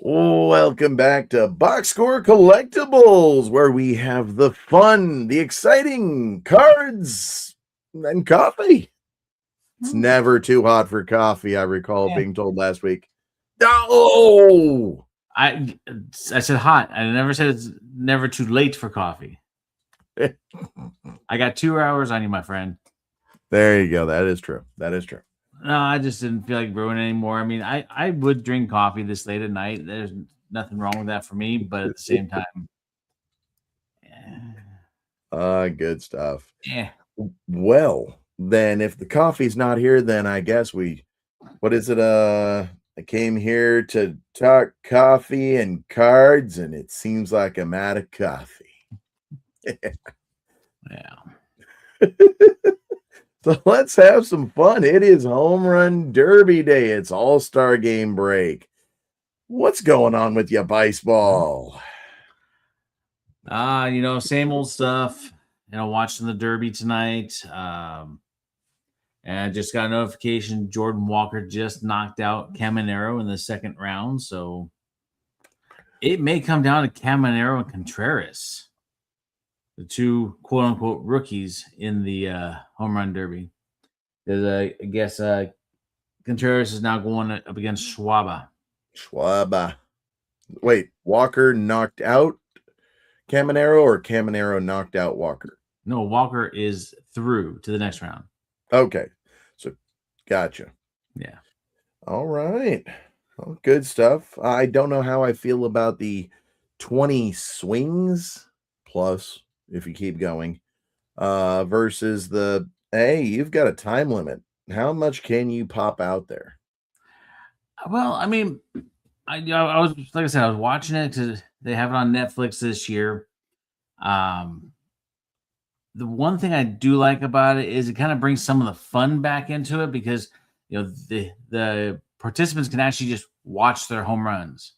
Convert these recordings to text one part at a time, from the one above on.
Welcome back to Box Score Collectibles, where we have the fun, the exciting cards, and coffee. It's never too hot for coffee, I recall being told last week. Oh! I said hot. I never said it's never too late for coffee. I got 2 hours on you, my friend. There you go. That is true. That is true. No, I just didn't feel like brewing anymore. I mean, I would drink coffee this late at night. There's nothing wrong with that for me, but at the same time, Good stuff. yeah. Well, then if the coffee's not here, then I guess what is it? I came here to talk coffee and cards, and it seems like I'm out of coffee. Yeah. So let's have some fun. It is Home Run Derby Day. It's All-Star Game break. What's going on with you, Bice Ball? Same old stuff. Watching the Derby tonight. And I just got a notification Jordan Walker just knocked out Caminero in the second round. So it may come down to Caminero and Contreras, the two quote unquote rookies in the home run derby. Because I guess Contreras is now going up against Schwaba. Wait, Walker knocked out Caminero or Caminero knocked out Walker? No, Walker is through to the next round. Okay. So gotcha. Yeah. All right. Well, good stuff. I don't know how I feel about the 20 swings plus if you keep going versus hey, you've got a time limit. How much can you pop out there? Well, I mean, I was, like I said, I was watching it because they have it on Netflix this year. The one thing I do like about it is it kind of brings some of the fun back into it because the participants can actually just watch their home runs,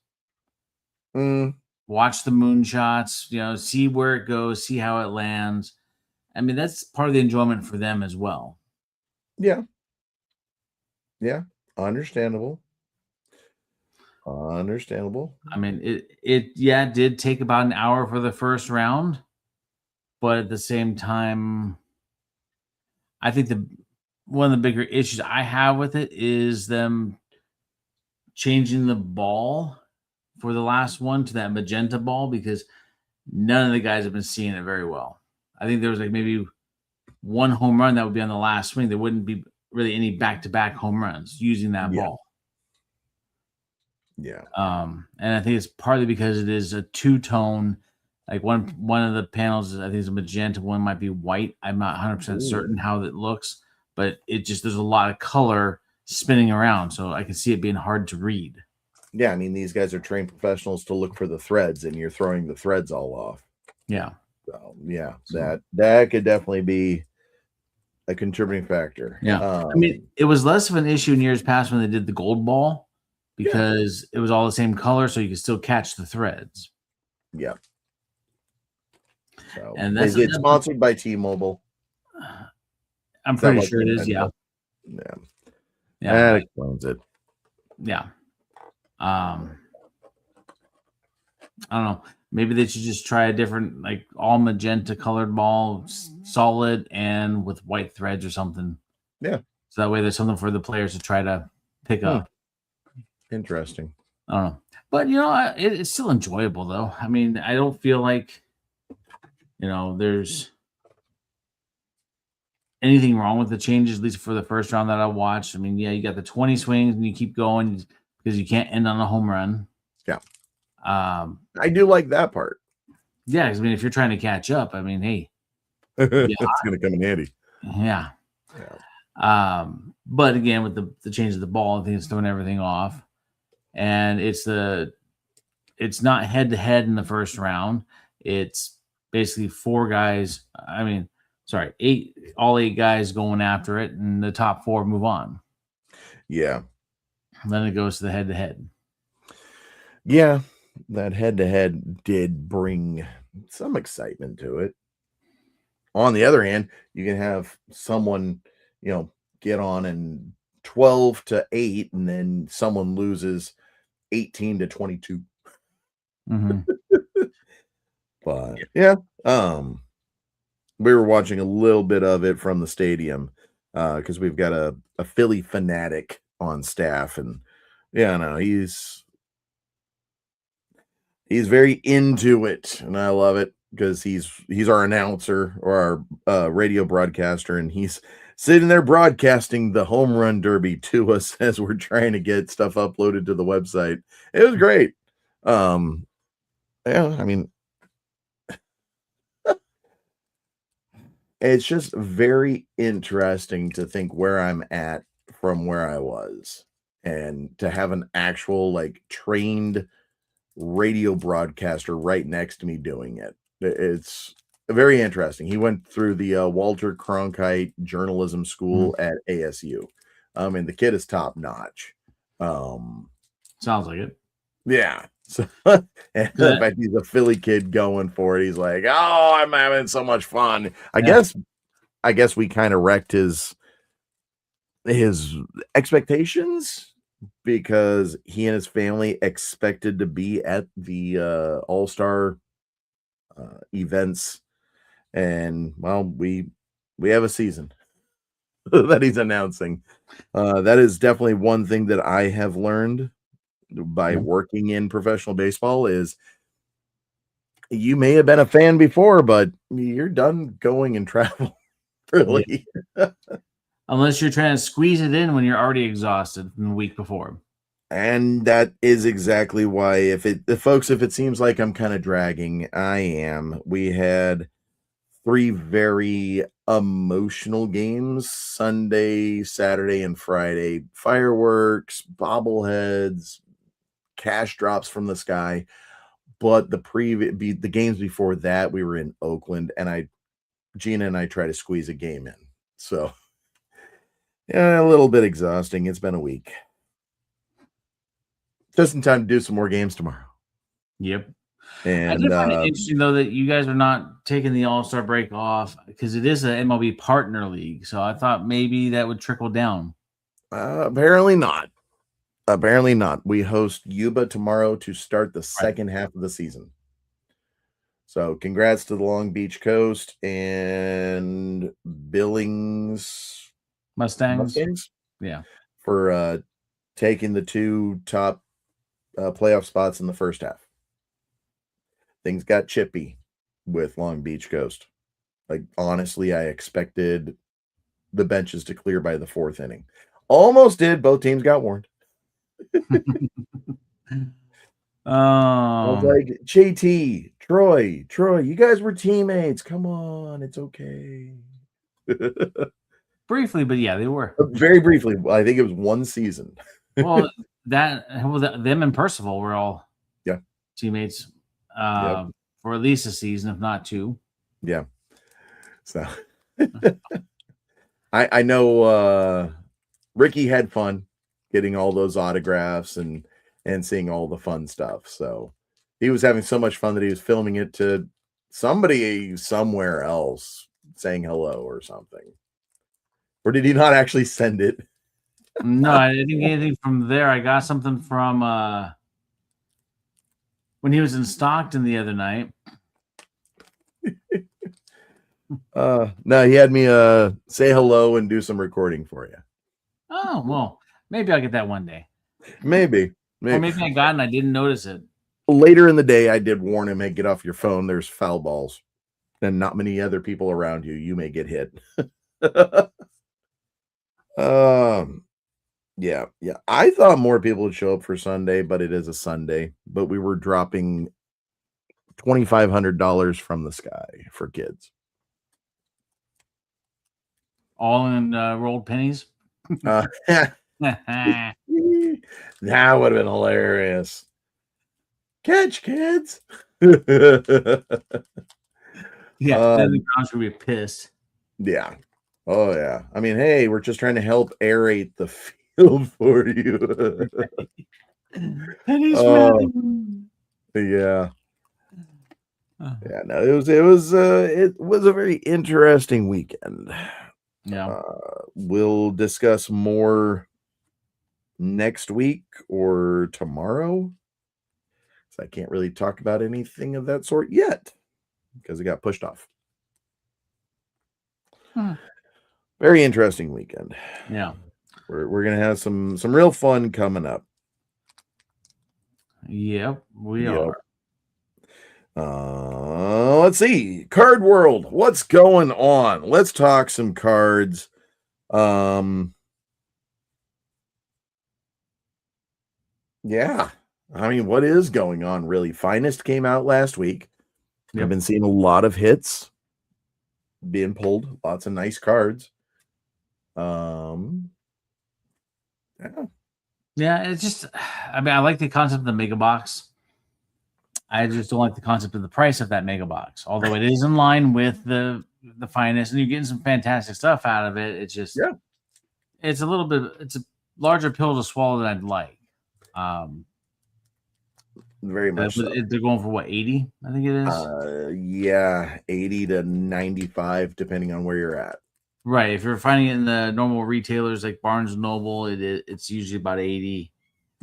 watch the moonshots, see where it goes, see how it lands. I mean, that's part of the enjoyment for them as well. Yeah. Understandable. I mean, it did take about an hour for the first round, but at the same time, I think one of the bigger issues I have with it is them changing the ball for the last one to that magenta ball because none of the guys have been seeing it very well. I think there was like maybe one home run that would be on the last swing. There wouldn't be really any back-to-back home runs using that ball. Yeah. And I think it's partly because it is a two-tone. Like one of the panels, I think is a magenta. One might be white. I'm not 100% certain how it looks, but there's a lot of color spinning around, so I can see it being hard to read. Yeah, I mean, these guys are trained professionals to look for the threads, and you're throwing the threads all off. Yeah. So, yeah, that could definitely be a contributing factor. Yeah. I mean, it was less of an issue in years past when they did the gold ball because it was all the same color, so you could still catch the threads. Yeah. So, and is it sponsored by T-Mobile? I'm pretty sure it is. Yeah. That explains it. Yeah. I don't know. Maybe they should just try a different, like all magenta colored ball, solid and with white threads or something. Yeah. So that way there's something for the players to try to pick up. Interesting. I don't know. But, it's still enjoyable, though. I mean, I don't feel like, there's anything wrong with the changes, at least for the first round that I watched. I mean, yeah, you got the 20 swings and you keep going because you can't end on a home run. Yeah. I do like that part. Yeah, because I mean, if you're trying to catch up, I mean, hey, it's going to come in handy. Yeah. But again, with the change of the ball, I think it's throwing everything off, and it's not head to head in the first round. It's basically all eight guys going after it, and the top four move on. Yeah. And then it goes to the head to head. Yeah. That head-to-head did bring some excitement to it. On the other hand, you can have someone, get on in 12-8, and then someone loses 18 to 22. Mm-hmm. But yeah, we were watching a little bit of it from the stadium because we've got a Philly fanatic on staff, and yeah, no, he's very into it, and I love it because he's our announcer or our radio broadcaster, and he's sitting there broadcasting the home run derby to us as we're trying to get stuff uploaded to the website. It was great. Yeah, I mean, it's just very interesting to think where I'm at from where I was, and to have an actual like trained radio broadcaster right next to me doing it. It's very interesting. He went through the Walter Cronkite Journalism School at ASU. And the kid is top notch. Sounds like it. Yeah. So, and the fact he's a Philly kid going for it, he's like, "Oh, I'm having so much fun." I guess we kind of wrecked his expectations because he and his family expected to be at the all-star events, and well, we have a season that he's announcing. That is definitely one thing that I have learned by working in professional baseball is you may have been a fan before, but you're done going and travel, really. Yeah. Unless you're trying to squeeze it in when you're already exhausted from the week before. And that is exactly why, if it seems like I'm kind of dragging, I am. We had 3 very emotional games Sunday, Saturday, and Friday. Fireworks, bobbleheads, cash drops from the sky. But the games before that, we were in Oakland, and Gina and I try to squeeze a game in. So, yeah, a little bit exhausting. It's been a week. Just in time to do some more games tomorrow. Yep. And I did find it interesting, though, that you guys are not taking the All-Star break off because it is an MLB partner league. So I thought maybe that would trickle down. Apparently not. Apparently not. We host Yuba tomorrow to start the second half of the season. So congrats to the Long Beach Coast and Billings Mustangs. Yeah. For taking the 2 top playoff spots in the first half. Things got chippy with Long Beach Coast. Like, honestly, I expected the benches to clear by the 4th inning. Almost did. Both teams got warned. I was like, JT, Troy, you guys were teammates. Come on, it's okay. Briefly, but yeah, they were. Very briefly. I think it was 1 season. Well, them and Percival were all teammates for at least a season, if not 2. Yeah. So I know Ricky had fun getting all those autographs and seeing all the fun stuff. So he was having so much fun that he was filming it to somebody somewhere else saying hello or something. Or did he not actually send it? No, I didn't get anything from there. I got something from when he was in Stockton the other night. No, he had me say hello and do some recording for you. Oh, well, maybe I'll get that one day. Maybe. Or maybe I got it and I didn't notice it. Later in the day, I did warn him, hey, get off your phone. There's foul balls. And not many other people around you. You may get hit. Yeah. I thought more people would show up for Sunday, but it is a Sunday. But we were dropping $2,500 from the sky for kids. All in rolled pennies? That would have been hilarious. Catch, kids. Yeah, then the grounds would be pissed. Yeah. Oh, yeah. I mean, hey, we're just trying to help aerate the field for you. Yeah. Yeah, no, it was a very interesting weekend. Yeah. We'll discuss more next week or tomorrow. So I can't really talk about anything of that sort yet because it got pushed off. Hmm. Very interesting weekend. Yeah. We're gonna have some real fun coming up. Yep, we Yep. are. Let's see. Card World, what's going on? Let's talk some cards. Yeah. I mean, what is going on really? Finest came out last week. I've Yep. been seeing a lot of hits being pulled, lots of nice cards. Yeah. Yeah, it's just, I mean, I like the concept of the mega box. I just don't like the concept of the price of that mega box. Although it is in line with the finest, and you're getting some fantastic stuff out of it. It's just, Yeah. it's a little bit, it's a larger pill to swallow than I'd like. Um, Very much so. They're going for what, 80? I think it is. Yeah, 80 to 95, depending on where you're at. Right. If you're finding it in the normal retailers like Barnes and Noble, it's usually about 80.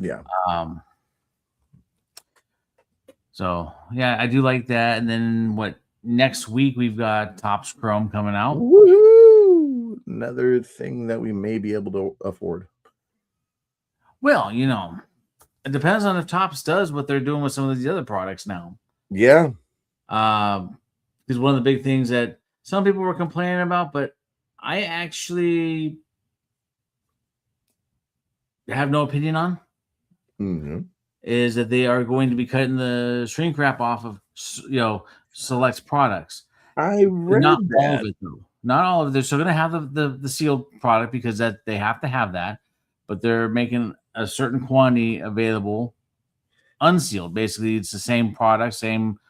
Yeah. So yeah, I do like that. And then next week we've got Topps Chrome coming out. Woohoo! Another thing that we may be able to afford. Well, it depends on if Topps does what they're doing with some of these other products now. Yeah. Because one of the big things that some people were complaining about, but I actually have no opinion on, is that they are going to be cutting the shrink wrap off of select products. I read Not that. all of it though. Not all of it. They're still going to have the sealed product because that they have to have that, but they're making a certain quantity available unsealed. Basically, it's the same product, same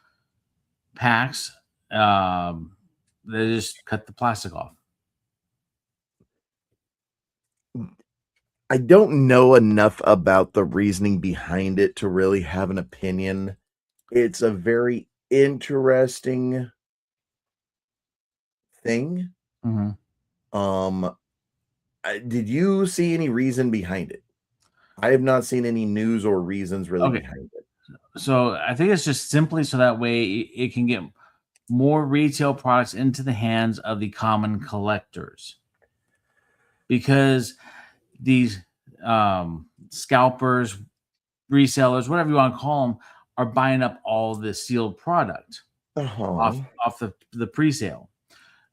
packs. They just cut the plastic off. I don't know enough about the reasoning behind it to really have an opinion. It's a very interesting thing. Did you see any reason behind it? I have not seen any news or reasons really behind it. So I think it's just simply so that way it can get more retail products into the hands of the common collectors, because these scalpers, resellers, whatever you want to call them, are buying up all the sealed product off the pre-sale.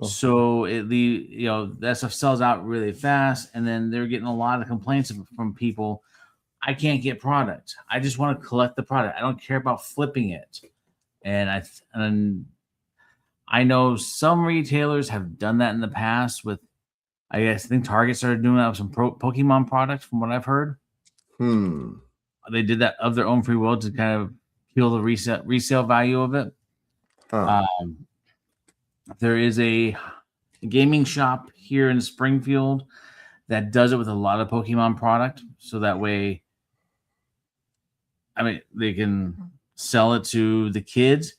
So that stuff sells out really fast, and then they're getting a lot of complaints from people. I can't get product. I just want to collect the product. I don't care about flipping it. And I know some retailers have done that in the past with, I think Target started doing that with some Pokemon products, from what I've heard. They did that of their own free will to kind of kill the resale value of it. There is a gaming shop here in Springfield that does it with a lot of Pokemon product, so that way, I mean, they can sell it to the kids.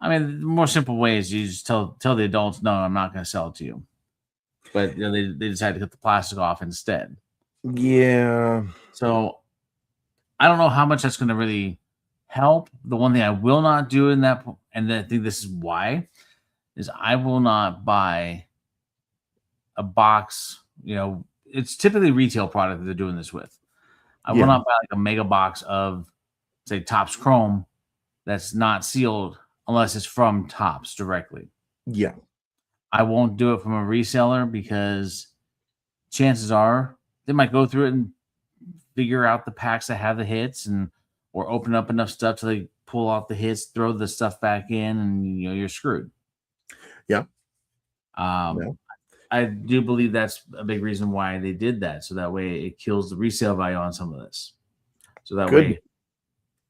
I mean, the more simple way is you just tell the adults, no, I'm not going to sell it to you. But they decided to cut the plastic off instead. Yeah. So I don't know how much that's going to really help. The one thing I will not do in that, and I think this is why, is I will not buy a box. It's typically retail product that they're doing this with. I will not buy like a mega box of, say, Topps Chrome that's not sealed unless it's from Topps directly. Yeah. I won't do it from a reseller because chances are they might go through it and figure out the packs that have the hits, or open up enough stuff till they pull out the hits, throw the stuff back in, and you're screwed. Yeah. I do believe that's a big reason why they did that. So that way it kills the resale value on some of this. So that way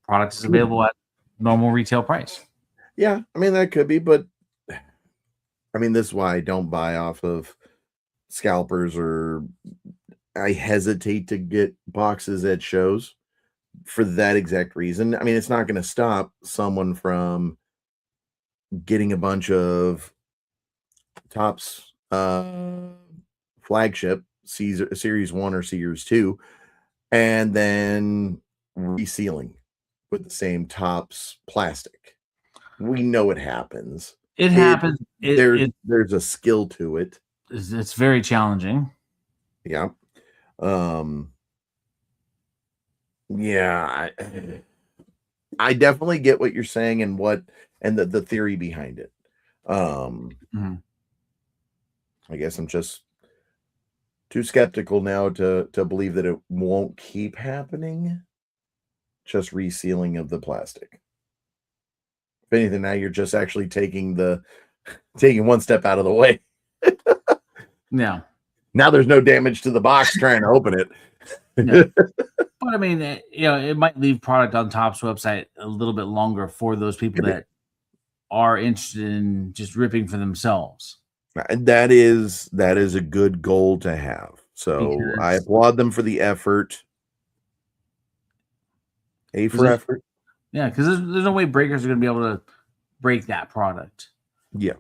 product is available at normal retail price. Yeah. I mean, that could be, but I mean, this is why I don't buy off of scalpers, or I hesitate to get boxes at shows for that exact reason. I mean, it's not going to stop someone from getting a bunch of Topps flagship Series 1 or Series 2 and then resealing with the same tops plastic. We know it happens. It happens. There's a skill to it. It's very challenging. Yeah. Yeah, I definitely get what you're saying and the theory behind it. Mhm. I guess I'm just too skeptical now to believe that it won't keep happening. Just resealing of the plastic. If anything, now you're just actually taking one step out of the way. Yeah. Now there's no damage to the box trying to open it. Yeah. But I mean, it might leave product on Topps website a little bit longer for those people that are interested in just ripping for themselves. That is a good goal to have. So I Because applaud them for the effort. A for effort. Yeah, because there's no way breakers are going to be able to break that product. Yeah.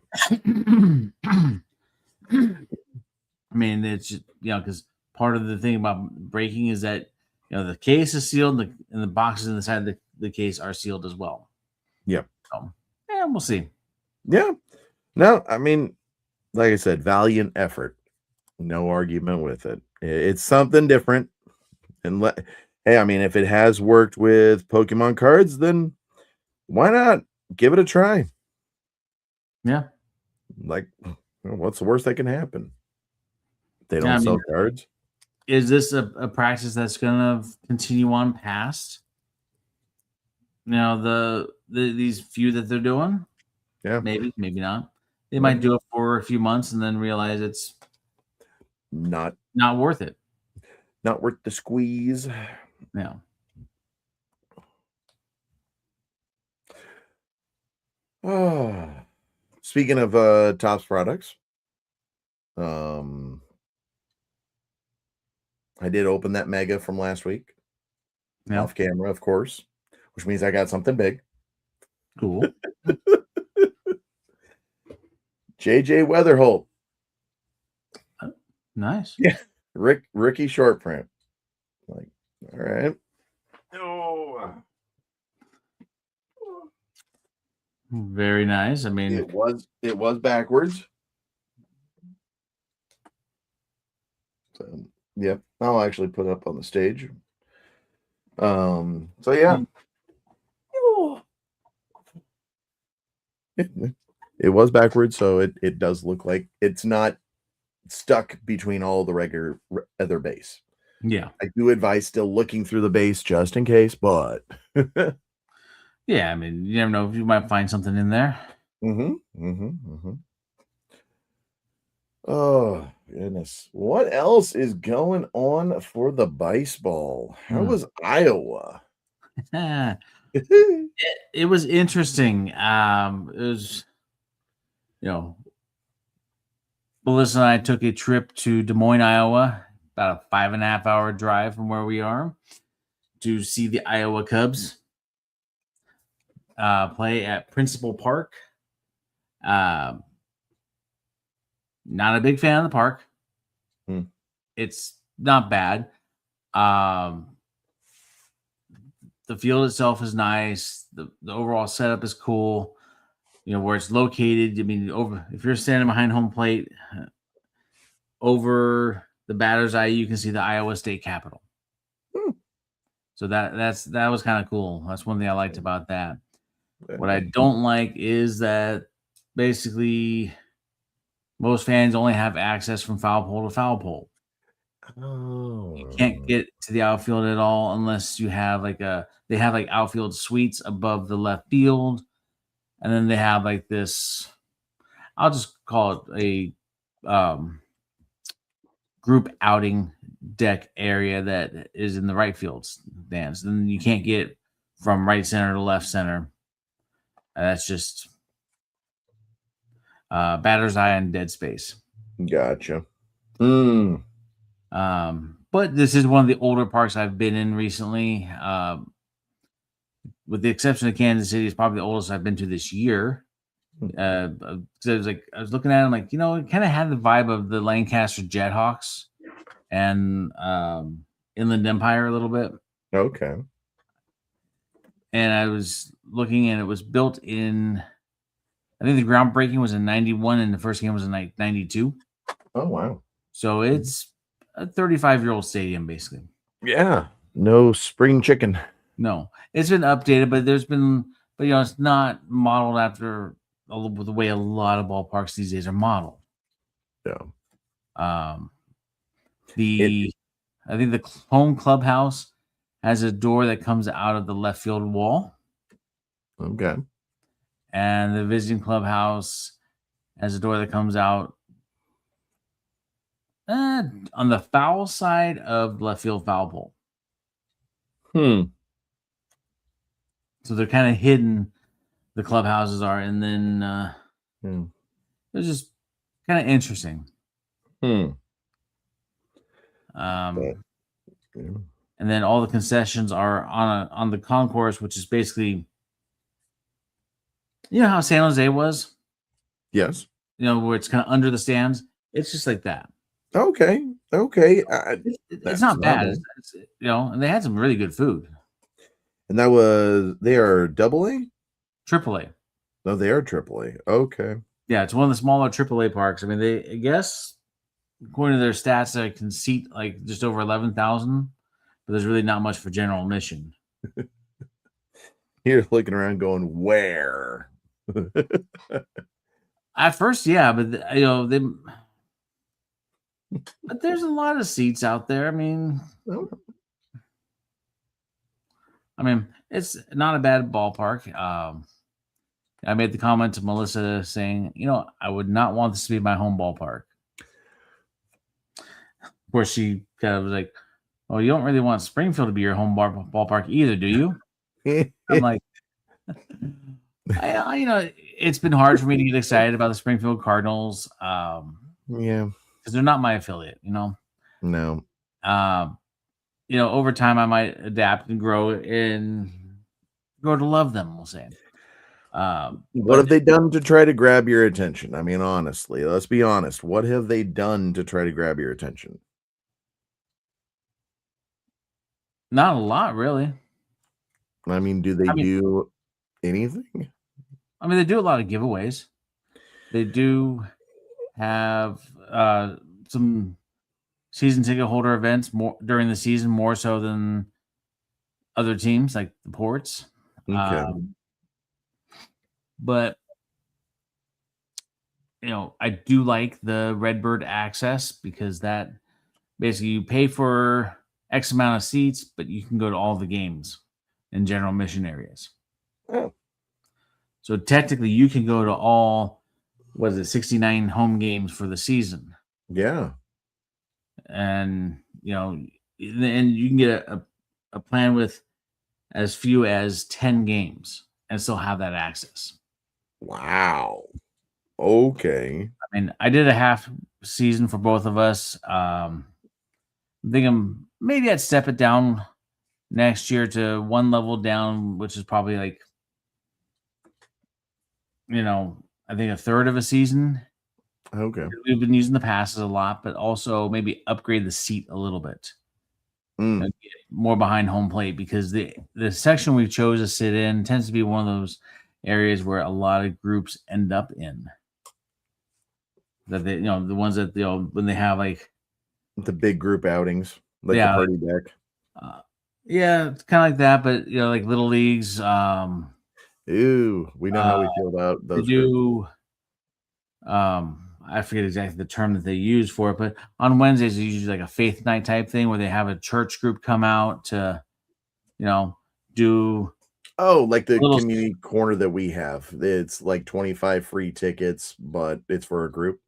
I mean, it's just, because part of the thing about breaking is that the case is sealed and the boxes inside the case are sealed as well. Yeah. So, yeah, we'll see. Yeah. No, I mean, like I said, valiant effort. No argument with it. It's something different. And hey, I mean, if it has worked with Pokemon cards, then why not give it a try? Yeah. Like, what's the worst that can happen? They Yeah, don't sell cards. Is this a practice that's going to continue on past these few that they're doing? Yeah. Maybe not. They might do it for a few months and then realize it's not worth it. Not worth the squeeze. Yeah. Speaking of Topps products, I did open that mega from last week. Yeah. Off camera, of course, which means I got something big. Cool. JJ Weatherholt. Nice. Yeah. Rookie short print. Like, all right. Oh. Very nice. I mean, it was backwards. So, yeah, I'll actually put it up on the stage. So yeah. It was backwards, so it does look like it's not stuck between all the regular other base. yeah. I do advise still looking through the base just in case, but Yeah, I mean, you never know if you might find something in there. Oh goodness. What else is going on for the Bice Ball? How was Iowa? It was interesting. It was, Melissa and I took a trip to Des Moines, Iowa, about a 5.5 hour drive from where we are, to see the Iowa Cubs play at Principal Park. Not a big fan of the park. It's not bad. The field itself is nice. The overall setup is cool. Where it's located. I mean, if you're standing behind home plate, over the batter's eye, you can see the Iowa State Capitol. So that was kind of cool. That's one thing I liked about that. What I don't like is that basically most fans only have access from foul pole to foul pole. You can't get to the outfield at all unless you have they have like outfield suites above the left field. And then they have like this, I'll just call it a group outing deck area that is in the right field stands. Then you can't get from right center to left center. That's just batter's eye and dead space. Gotcha. But this is one of the older parks I've been in recently. With the exception of Kansas City, it's probably the oldest I've been to this year. So I was looking at it, like, it kind of had the vibe of the Lancaster Jethawks and Inland Empire a little bit. Okay. And I was looking, and it was built in, I think the groundbreaking was in 91 and the first game was in 92. Oh, wow. So it's a 35-year-old stadium, basically. Yeah. No spring chicken. No, it's been updated, but it's not modeled after the way a lot of ballparks these days are modeled. Yeah. Um, It, I think the home clubhouse has a door that comes out of the left field wall, okay. and the visiting clubhouse has a door that comes out on the foul side of the left field foul pole. So they're kind of hidden. The clubhouses are, and then it's just kind of interesting. But, And then all the concessions are on the concourse, which is basically, how San Jose was, yes. where it's kind of under the stands. It's just like that. Okay. It's not bad. It's, and they had some really good food. And they are AA? AAA. No, they are AAA. Okay. Yeah, it's one of the smaller AAA parks. I mean, I guess, according to their stats, they can seat like just over 11,000, but there's really not much for general admission. You're looking around going, where? At first, yeah, but but there's a lot of seats out there. I mean, it's not a bad ballpark. I made the comment to Melissa saying, I would not want this to be my home ballpark. Of course, she kind of was like, "Well, you don't really want Springfield to be your home ballpark either, do you?" I'm like, it's been hard for me to get excited about the Springfield Cardinals. Yeah, because they're not my affiliate. No. Over time I might adapt and grow to love them. We'll say. What have they done to try to grab your attention? I mean, honestly, let's be honest. What have they done to try to grab your attention? Not a lot, really. I mean, do they do anything? I mean, they do a lot of giveaways. They do have some season ticket holder events more during the season, more so than other teams like the Ports. Okay. But I do like the Redbird access, because that basically you pay for X amount of seats, but you can go to all the games in general mission areas. Oh. So technically you can go to all, 69 home games for the season. Yeah. And, and you can get a plan with as few as 10 games and still have that access. Wow. Okay. I mean, I did a half season for both of us. I think maybe I'd step it down next year to one level down, which is probably like, I think a third of a season. Okay. We've been using the passes a lot, but also maybe upgrade the seat a little bit. Get more behind home plate, because the section we chose to sit in tends to be one of those areas where a lot of groups end up in. That they, the ones that when they have like the big group outings, like the party deck. Yeah, it's kind of like that, but like little leagues. Ooh, we know how we feel about those. They do. I forget exactly the term that they use for it, but on Wednesdays it's usually like a faith night type thing where they have a church group come out to, do. Oh, like the community corner that we have. It's like 25 free tickets, but it's for a group.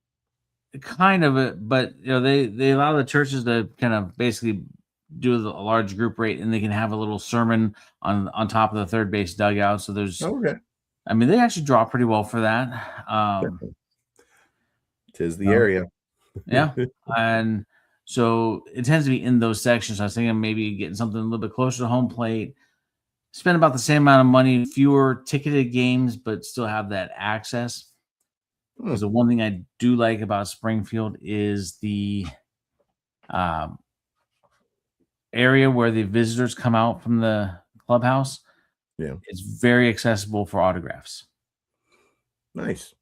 Kind of it, but they allow the churches to kind of basically do a large group rate, and they can have a little sermon on top of the third base dugout. So there's okay. I mean, they actually draw pretty well for that. Tis the area. Yeah. And so it tends to be in those sections. I was thinking maybe getting something a little bit closer to home plate, spend about the same amount of money, fewer ticketed games, but still have that access. Because the one thing I do like about Springfield is the area where the visitors come out from the clubhouse, Yeah. it's very accessible for autographs. Nice.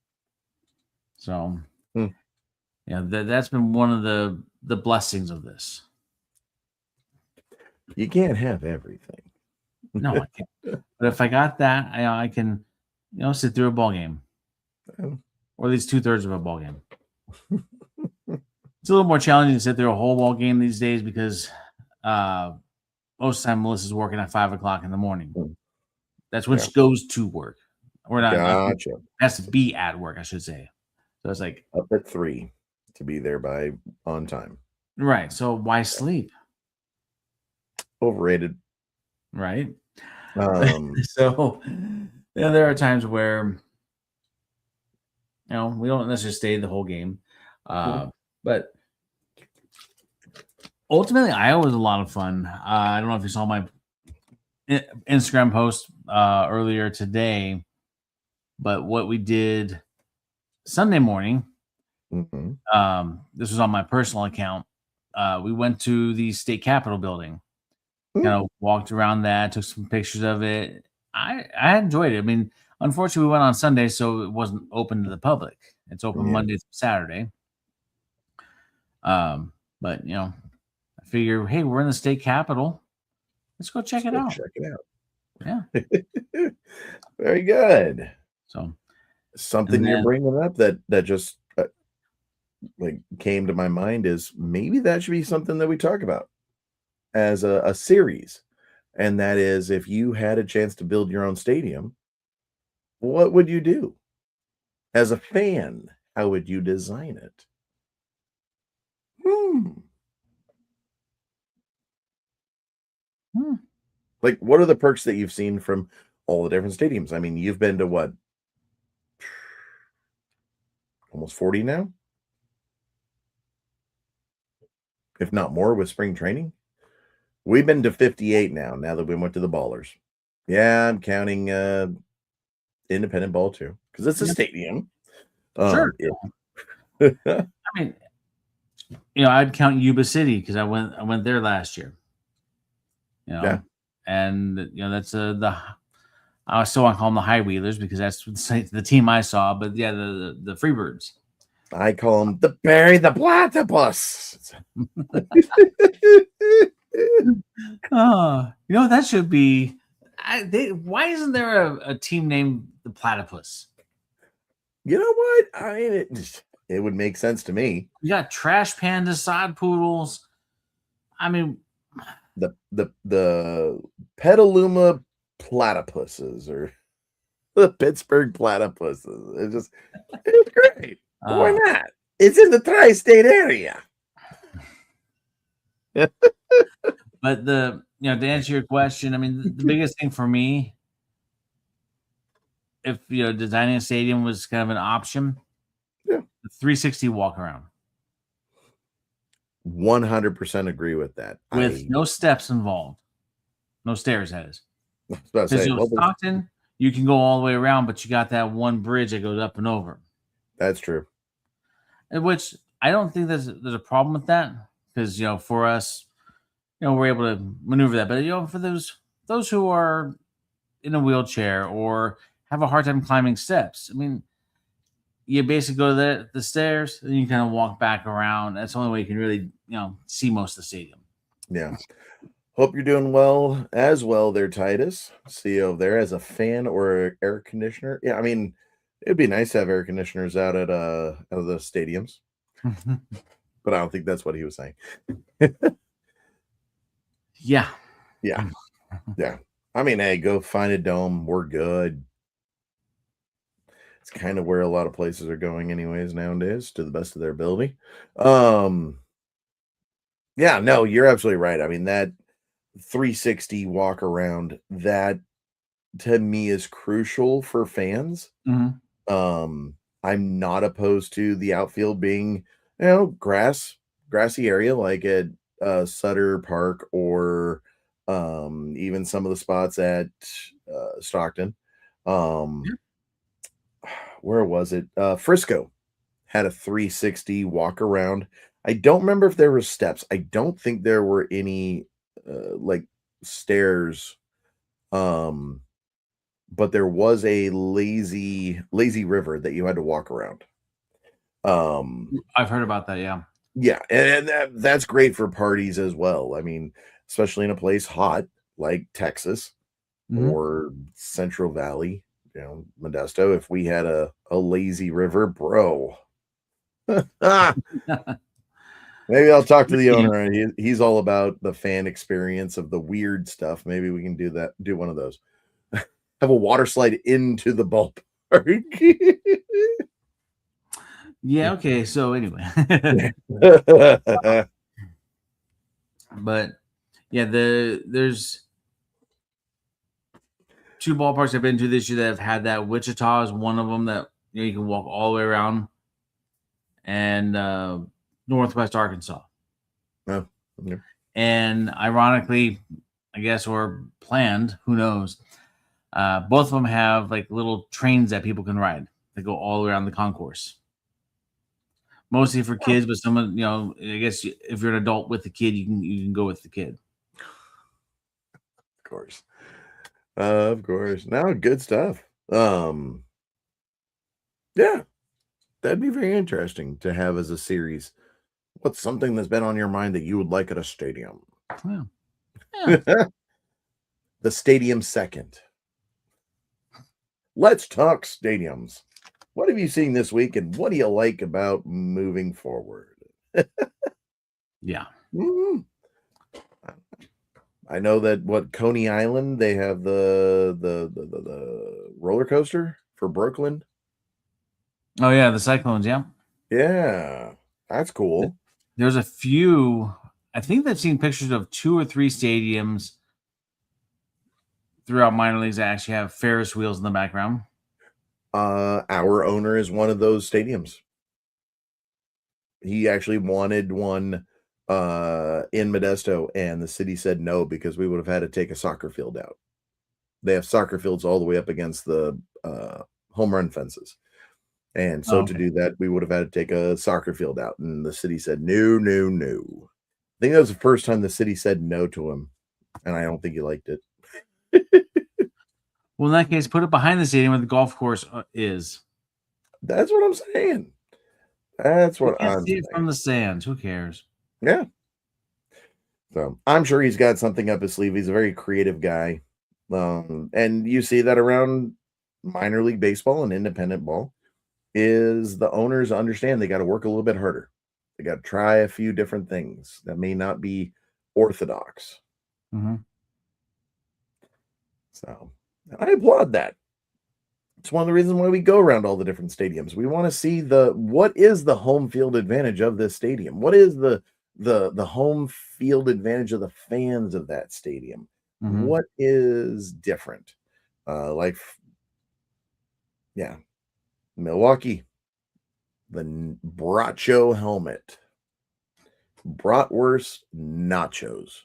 So, Hmm. yeah, that's been one of the blessings of this. You can't have everything. No, I can't. But if I got that, I can, sit through a ball game, Oh. or at least 2/3 of a ball game. It's a little more challenging to sit through a whole ball game these days because most of the time Melissa's working at 5 o'clock in the morning. Hmm. That's when Yeah. she goes to work, or not. Gotcha. Has to be at work, I should say. So it's like, Up at 3 to be there by on time. right. So why sleep, Overrated. right? Um, So there are times where we don't necessarily stay the whole game, but ultimately, Iowa was a lot of fun. I don't know if you saw my Instagram post earlier today, but what we did Sunday morning, mhm. this was on my personal account. We went to the state capitol building, Hmm. kind of walked around that, took some pictures of it. I enjoyed it. I mean, unfortunately, we went on Sunday, so it wasn't open to the public. It's open Yeah. Monday through Saturday. But I figure, hey, we're in the state capitol. Let's go check it Let's go out. check it out. Yeah. Very good. So, Something and you're then, bringing up that just like came to my mind is maybe that should be something that we talk about as a series. And that is, if you had a chance to build your own stadium, what would you do? As a fan, how would you design it? Hmm. hmm, Like, what are the perks that you've seen from all the different stadiums? I mean, you've been to what, almost 40 now, if not more, with spring training. We've been to 58 now that we went to the Ballers. Yeah, I'm counting independent ball too, because it's a yeah, stadium. sure. It, I mean, I'd count Yuba City because I went there last year. yeah, And that's I still want to call them the High Wheelers because that's the team I saw. But yeah, the Freebirds. I call him the Barry the Platypus. Oh, that should be. Why isn't there a team named the Platypus? You know what? I mean, it would make sense to me. You got Trash Panda, Sod Poodles. I mean, The Petaluma Platypuses or the Pittsburgh Platypuses. It's great. Why uh, not? It's in the tri-state area. but to answer your question, I mean, the biggest thing for me, if designing a stadium was kind of an option, Yeah. the 360 walk around 100% agree with that. with no steps involved, no stairs. That is I was about to because say, well, Stockton, you can go all the way around, but you got that one bridge that goes up and over. that's true. Which I don't think there's a problem with that because for us, we're able to maneuver that. But for those who are in a wheelchair or have a hard time climbing steps, I mean, you basically go to the stairs and you kind of walk back around. That's the only way you can really see most of the stadium. Yeah. Hope you're doing well as well there, Titus. See you over there as a fan or air conditioner. Yeah, I mean, it'd be nice to have air conditioners out at out of the stadiums, but I don't think that's what he was saying. Yeah. Yeah. Yeah. I mean, hey, go find a dome. We're good. It's kind of where a lot of places are going anyways nowadays, to the best of their ability. Um, yeah, no, you're absolutely right. I mean, that 360 walk around, that to me is crucial for fans. Mhm. I'm not opposed to the outfield being, grassy area like at Sutter Park or even some of the spots at Stockton. Um, where was it? Frisco had a 360 walk around. I don't remember if there were steps. I don't think there were any like stairs, but there was a lazy river that you had to walk around. I've heard about that. Yeah. Yeah, and that's great for parties as well. I mean, especially in a place hot like Texas Mhm. or Central Valley, Modesto. If we had a lazy river, bro. Ah, maybe I'll talk to the Yeah. owner. He's all about the fan experience of the weird stuff. Maybe we can do one of those. Have a water slide into the ballpark. Yeah. Okay. So anyway, but yeah, there's two ballparks I've been to this year that have had that. Wichita is one of them that you can walk all the way around, and Northwest Arkansas. Oh, yeah. And ironically, I guess, or planned, who knows? Both of them have like little trains that people can ride that go all around the concourse. Mostly for kids, but someone, I guess if you're an adult with the kid, you can go with the kid. Of course. Of course. Now, good stuff. Yeah, that'd be very interesting to have as a series. What's something that's been on your mind that you would like at a stadium? Yeah. Yeah. The stadium second. Let's talk stadiums. What have you seen this week, and what do you like about moving forward? Yeah. Mhm. I know that Coney Island, they have the roller coaster for Brooklyn. Oh yeah, the Cyclones. Yeah. Yeah, that's cool. There's a few. I think I've seen pictures of 2 or 3 stadiums throughout minor leagues that actually have Ferris wheels in the background. Our owner is one of those stadiums. He actually wanted one in Modesto, and the city said no because we would have had to take a soccer field out. They have soccer fields all the way up against the home run fences. And so Oh, to okay. do that, we would have had to take a soccer field out. And the city said, no, no, no. I think that was the first time the city said no to him. And I don't think he liked it. Well, in that case, put it behind the stadium where the golf course is. That's what I'm saying. That's You what can't I'm see it from saying. the stands. Who cares? Yeah. So I'm sure he's got something up his sleeve. He's a very creative guy. And you see that around minor league baseball and independent ball is the owners understand they got to work a little bit harder. They got to try a few different things that may not be orthodox. Mm-hmm. So I applaud that. It's one of the reasons why we go around all the different stadiums. We want to see what is the home field advantage of this stadium? What is the home field advantage of the fans of that stadium? Mm-hmm. What is different? Like, yeah, Milwaukee, the Bracho helmet, bratwurst nachos.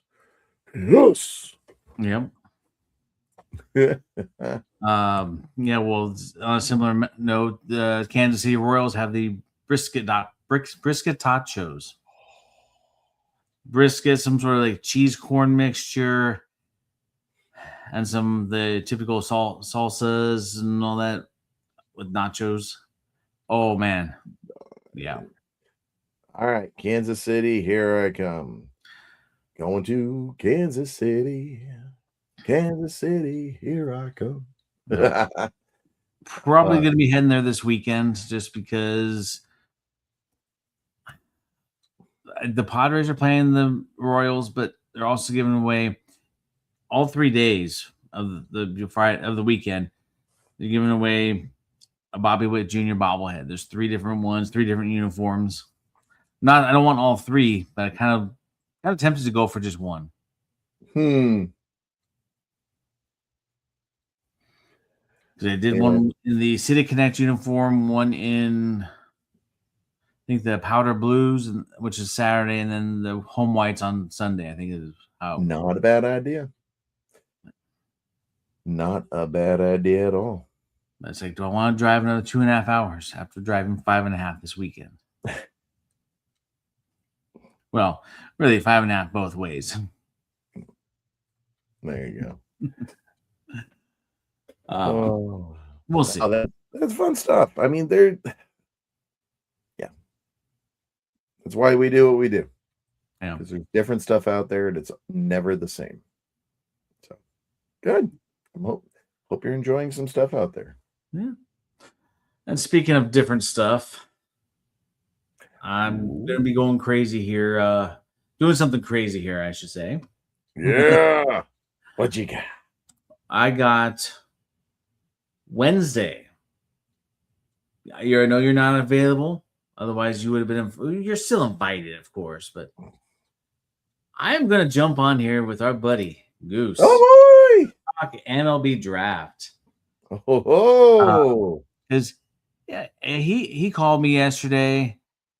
Yes. Yep. Yeah. Well, on a similar note, the Kansas City Royals have the brisket tachos. Brisket, some sort of like cheese corn mixture, and some of the typical salsas and all that with nachos. Oh man, yeah. All right, Kansas City, here I come. Going to Kansas City. Kansas City, here I come. Yep. Probably going to be heading there this weekend just because the Padres are playing the Royals, but they're also giving away all 3 days of the Friday of the weekend. They're giving away a Bobby Witt Jr. bobblehead. There's 3 different ones, 3 different uniforms. I don't want all 3, but I kind of tempted to go for just one. Because I did one in the City Connect uniform, one in I think the Powder Blues, which is Saturday, and then the home whites on Sunday. I think is how. Not a bad idea. Not a bad idea at all. It's like, do I want to drive another 2.5 hours after driving 5.5 this weekend? Well, really 5.5 both ways. There you go. Um, we'll see. That's fun stuff. I mean, yeah. That's why we do what we do. Yeah. Because there's different stuff out there and it's never the same. So good. Hope you're enjoying some stuff out there. Yeah. And speaking of different stuff, I'm going to be going crazy here. Doing something crazy here, I should say. Yeah. What you got? I got Wednesday. I know you're not available. Otherwise, you would have been. You're still invited, of course. But I am going to jump on here with our buddy Goose. Oh boy! Talk MLB draft. Oh, Because he called me yesterday.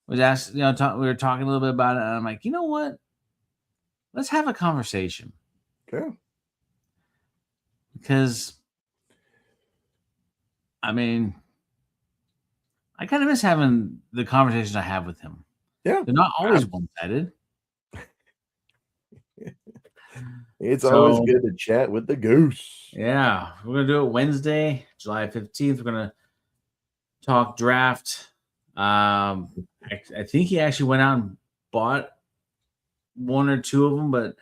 Was asked, we were talking a little bit about it. And I'm like, you know what? Let's have a conversation. okay. Because, I mean, I kind of miss having the conversations I have with him. Yeah. They're not always one-sided. It's always good to chat with the Goose. Yeah. We're going to do it Wednesday, July 15th. We're going to talk draft. I think he actually went out and bought one or two of them, but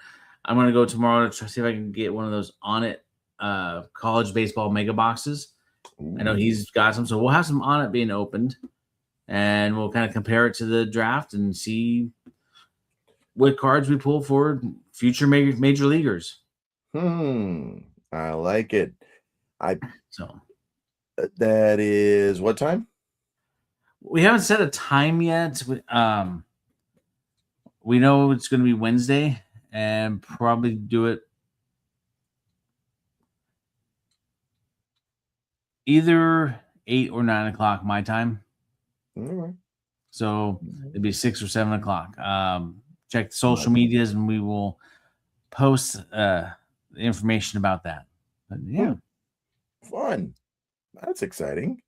I'm going to go tomorrow to see if I can get one of those On It college baseball mega boxes. Ooh. I know he's got some, so we'll have some On It being opened, and we'll kind of compare it to the draft and see what cards we pull for future major leaguers. I like it. So that is what time? We haven't set a time yet. We know it's going to be Wednesday, and probably do it either 8 or 9 o'clock my time. Right. So it'd be 6 or 7 o'clock. Check the social medias, and we will post information about that. But yeah, fun. That's exciting.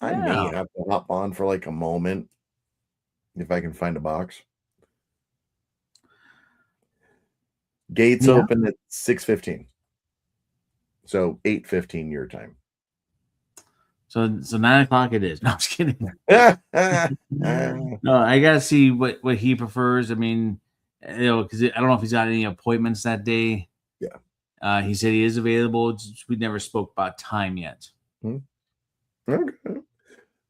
Yeah. I may have to hop on for like a moment if I can find a box. Gates open at 6:15. So 8:15 your time. So 9 o'clock it is. No, I'm just kidding. No, I gotta see what he prefers. I mean, because I don't know if he's got any appointments that day. Yeah. He said he is available. We never spoke about time yet. Okay.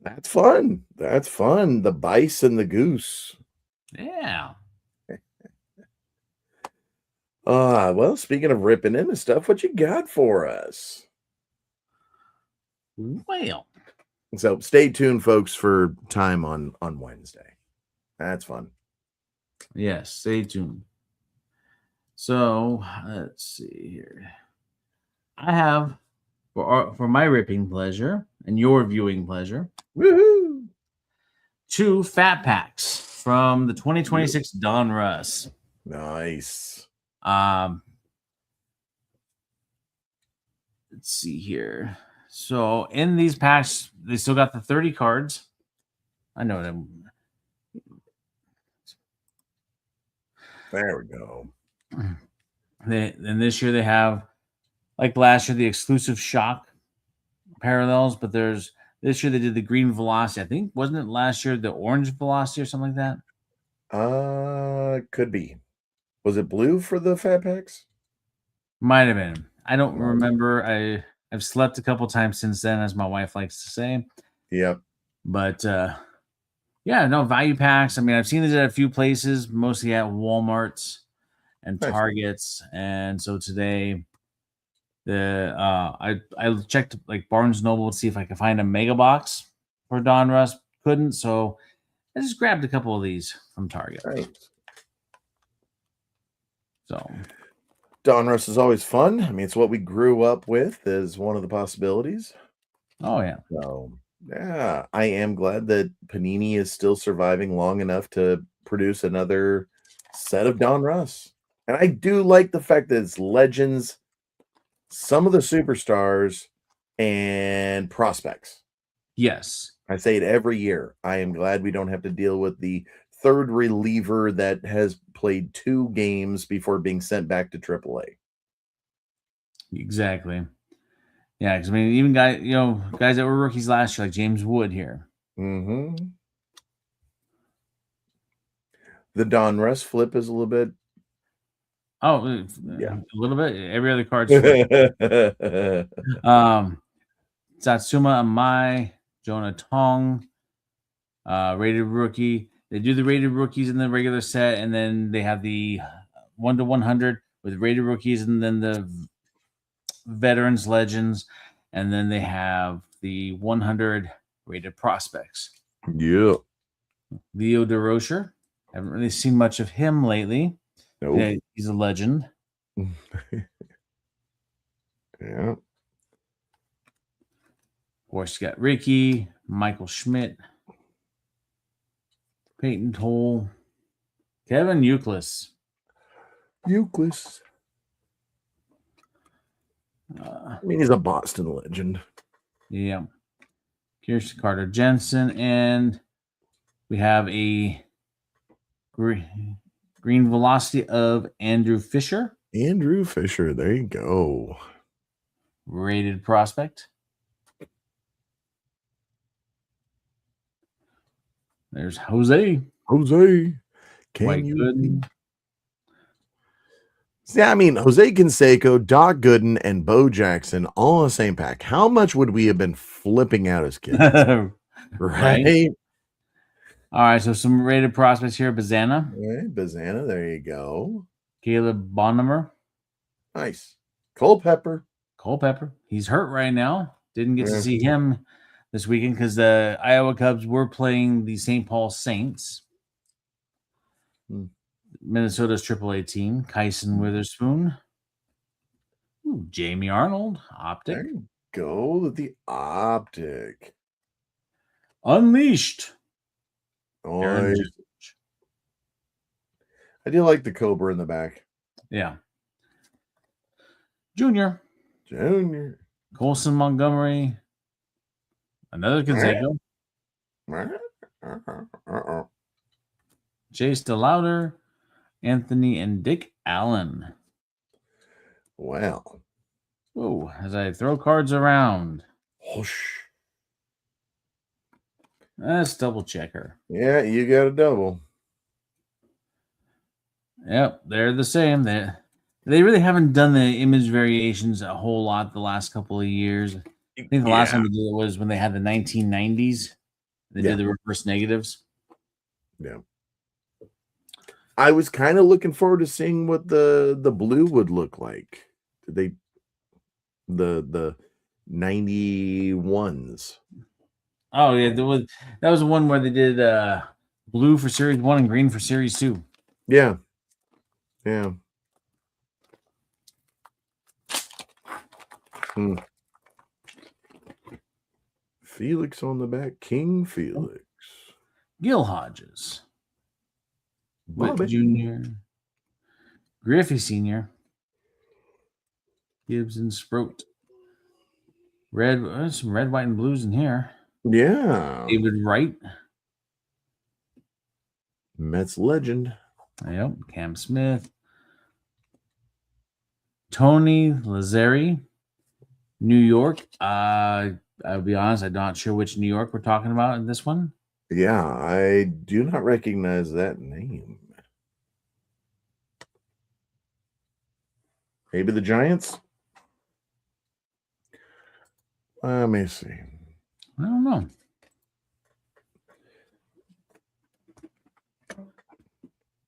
That's fun. That's fun. The Bice and the Goose. Yeah. Well, speaking of ripping into stuff, what you got for us? Well, so stay tuned, folks, for time on Wednesday. That's fun. Yes, stay tuned. So let's see here. I have for my ripping pleasure and your viewing pleasure, woohoo, 2 fat packs from the 2026 Donruss. Nice. Let's see here. So in these packs, they still got the 30 cards. I know them. There we go. And this year they have, like last year, the exclusive shock parallels, but this year they did the green velocity. I think, wasn't it last year the orange velocity or something like that? Could be. Was it blue for the fat packs? Might have been. I don't remember. I've slept a couple times since then, as my wife likes to say. Yep. But yeah, no value packs. I mean, I've seen these at a few places, mostly at Walmarts and Targets. And so today, I checked like Barnes Noble to see if I could find a mega box for Donruss. Couldn't, so I just grabbed a couple of these from Target. Right. So Donruss is always fun. I mean, it's what we grew up with as one of the possibilities. Oh yeah. So yeah, I am glad that Panini is still surviving long enough to produce another set of Donruss. And I do like the fact that it's legends, some of the superstars, and prospects. Yes. I say it every year. I am glad we don't have to deal with the third reliever that has played 2 games before being sent back to AAA. Exactly. Yeah, because I mean, even guys that were rookies last year, like James Wood here. Mm-hmm. The Donruss flip is a little bit. Oh, Yeah. a little bit. Every other card's flipped. Satsuma Amai, Jonah Tong, rated rookie. They do the rated rookies in the regular set, and then they have the 1/100 with rated rookies, and then the veterans, legends, and then they have the 100 rated prospects. Yeah. Leo DeRocher. Haven't really seen much of him lately. Nope. Yeah, he's a legend. Yeah. Of course, you got Ricky, Michael Schmidt, Peyton Toll, Kevin Euclid. Euclid. I mean, he's a Boston legend. Yeah. Kirsten Carter Jensen, and we have a green velocity of Andrew Fisher. Andrew Fisher, there you go. Rated prospect. There's Jose. Can you? Gooden. See, I mean, Jose Canseco, Doc Gooden, and Bo Jackson all in the same pack. How much would we have been flipping out as kids? Right? All right, so some rated prospects here. Bazana. Right, Bazana, there you go. Caleb Bonham. Nice. Culpepper. He's hurt right now. Didn't get to see him this weekend because the Iowa Cubs were playing the St. Paul Saints. Minnesota's AAA team. Kyson Witherspoon. Ooh, Jamie Arnold. Optic. There you go. The Optic. Unleashed. I do like the Cobra in the back. Yeah. Junior. Colson Montgomery. Another Canseco. Chase DeLauder. Anthony and Dick Allen. Wow. Whoa, as I throw cards around. Whoosh. Let's double check her. Yeah, you got a double. Yep, they're the same. They really haven't done the image variations a whole lot the last couple of years. I think the last time they did it was when they had the 1990s. They did the reverse negatives. Yeah. I was kind of looking forward to seeing what the blue would look like. Did they the 91s? Oh yeah, that was the one where they did blue for series 1 and green for series 2. Yeah. Felix on the back. King Felix. Gil Hodges. Bobby Jr. Griffey Sr. Gibson Sproat. Some red, white, and blues in here. Yeah. David Wright. Mets legend. Yep. Cam Smith. Tony Lazzari. New York. I'll be honest, I'm not sure which New York we're talking about in this one. Yeah, I do not recognize that name. Maybe the Giants? Let me see. I don't know.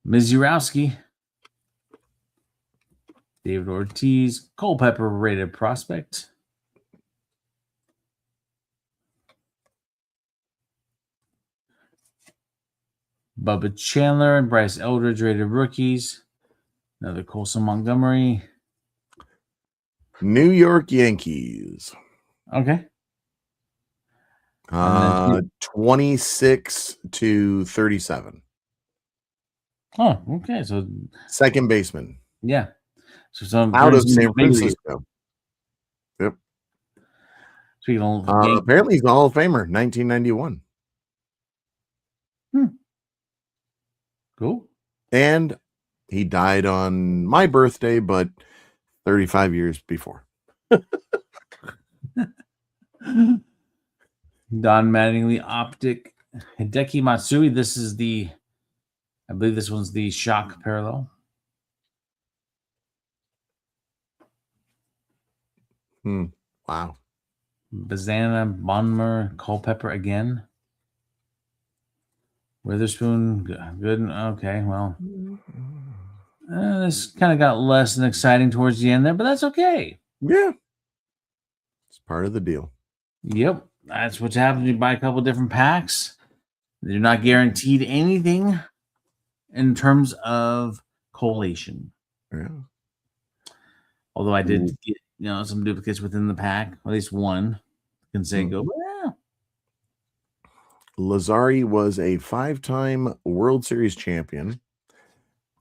Mizurowski. David Ortiz. Culpepper rated prospect. Bubba Chandler and Bryce Eldridge rated rookies. Another Colson Montgomery. New York Yankees. Okay. 26 to 37. Oh, okay. So second baseman. Yeah. So some out of San Francisco. Yep. Speaking of apparently he's a Hall of Famer, 1991. Cool. And he died on my birthday, but 35 years before. Don Mattingly Optic Hideki Matsui. This is I believe this one's the Shock parallel. Wow. Bazana, Bonmer, Culpepper again. Witherspoon, good. Okay, well, this kind of got less than exciting towards the end there, but that's okay. Yeah. It's part of the deal. Yep, that's what's happening. You buy a couple different packs. They're not guaranteed anything in terms of collation. Yeah. Although I did get some duplicates within the pack, at least one. Can say go. Lazari was a 5-time World Series champion,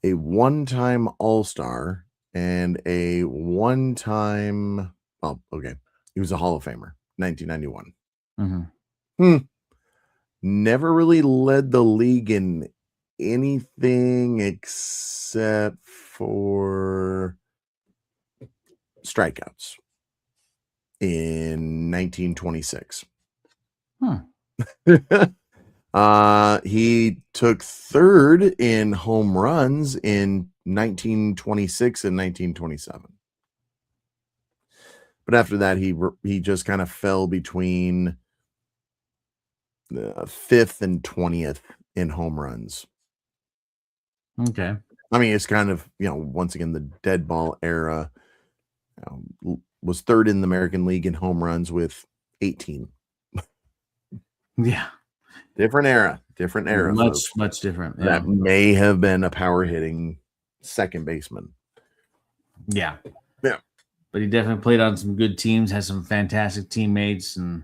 a 1-time All-Star, and a 1-time. Oh, okay. He was a Hall of Famer, 1991. Never really led the league in anything except for strikeouts in 1926. He took third in home runs in 1926 and 1927. But after that, he just kind of fell between 5th and 20th in home runs. Okay. I mean, it's kind of, once again, the dead ball era. Was third in the American League in home runs with 18. Yeah. Different era. Much different. Yeah. That may have been a power hitting second baseman. Yeah. Yeah. But he definitely played on some good teams, has some fantastic teammates, and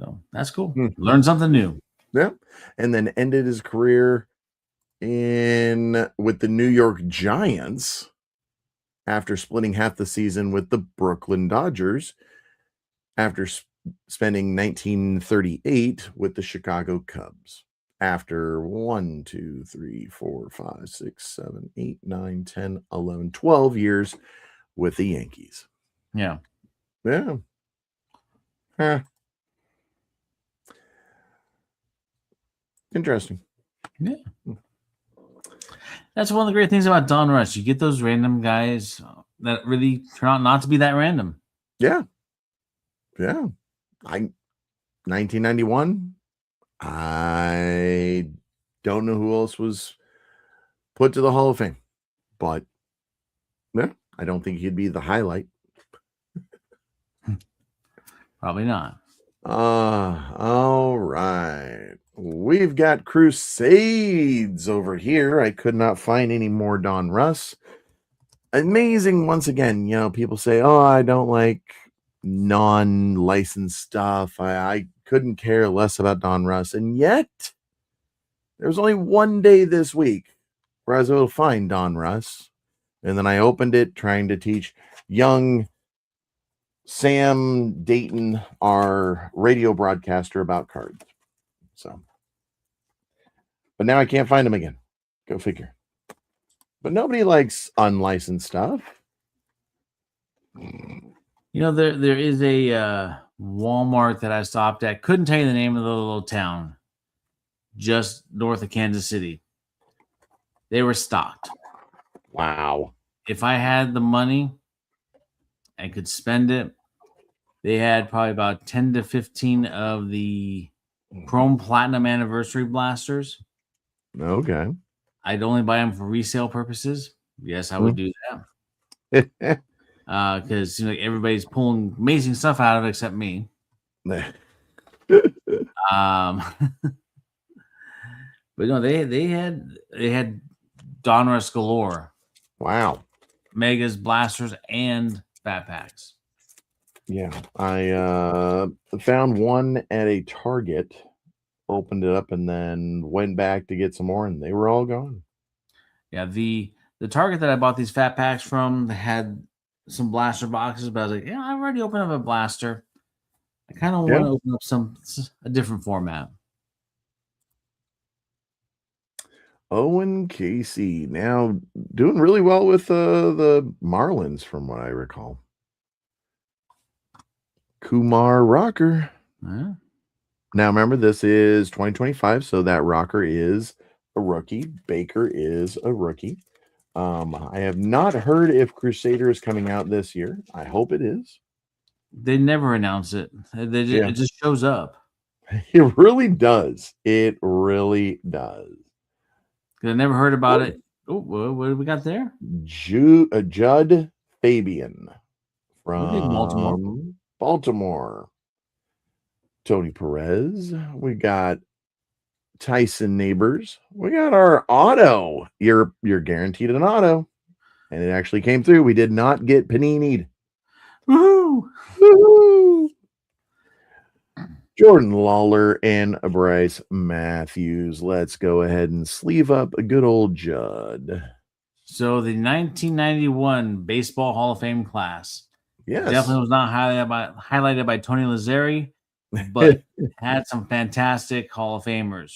so that's cool. Learn something new. Yeah. And then ended his career with the New York Giants after splitting half the season with the Brooklyn Dodgers after spending 1938 with the Chicago Cubs. After 1, 2, 3, 4, 5, 6, 7, 8, 9, 10, 11, 12 years with the Yankees. Yeah. Yeah. Huh. Interesting. Yeah. That's one of the great things about Don Rush. You get those random guys that really turn out not to be that random. Yeah. Yeah. 1991. I don't know who else was put to the Hall of Fame, but yeah, I don't think he'd be the highlight. Probably not. All right. We've got Crusades over here. I could not find any more Don Russ. Amazing once again. People say, "Oh, I don't like non-licensed stuff. I couldn't care less about Don Russ." And yet, there was only one day this week where I was able to find Don Russ. And then I opened it trying to teach young Sam Dayton, our radio broadcaster, about cards. So, but now I can't find him again. Go figure. But nobody likes unlicensed stuff. There is a Walmart that I stopped at. Couldn't tell you the name of the little town, just north of Kansas City. They were stocked. Wow. If I had the money, I could spend it. They had probably about 10 to 15 of the Chrome Platinum Anniversary blasters. Okay. I'd only buy them for resale purposes. Yes, I would do that. Because everybody's pulling amazing stuff out of it except me. But no, they had Donruss galore. Wow. Megas, blasters, and fat packs. Yeah, I found one at a Target, opened it up, and then went back to get some more, and they were all gone. Yeah, the Target that I bought these fat packs from had some blaster boxes, but I was like, yeah, I've already opened up a blaster. I kind of want to open up a different format. Owen Casey now doing really well with the Marlins, from what I recall. Kumar Rocker. Huh? Now remember, this is 2025, so that Rocker is a rookie. Baker is a rookie. I have not heard if Crusader is coming out this year. I hope it is. They never announce it. Yeah. It just shows up. It really does. It really does. I never heard about it. Oh, what do we got there? Judd Fabian Okay, Baltimore. from Baltimore. Tony Perez. We got Tyson Neighbors. We got our auto. You're guaranteed an auto. And it actually came through. We did not get panini'd. Woohoo! Woo-hoo! Jordan Lawler and Bryce Matthews. Let's go ahead and sleeve up a good old Judd. So the 1991 Baseball Hall of Fame class Yes. definitely was not highlighted by Tony Lazzeri, but had some fantastic Hall of Famers.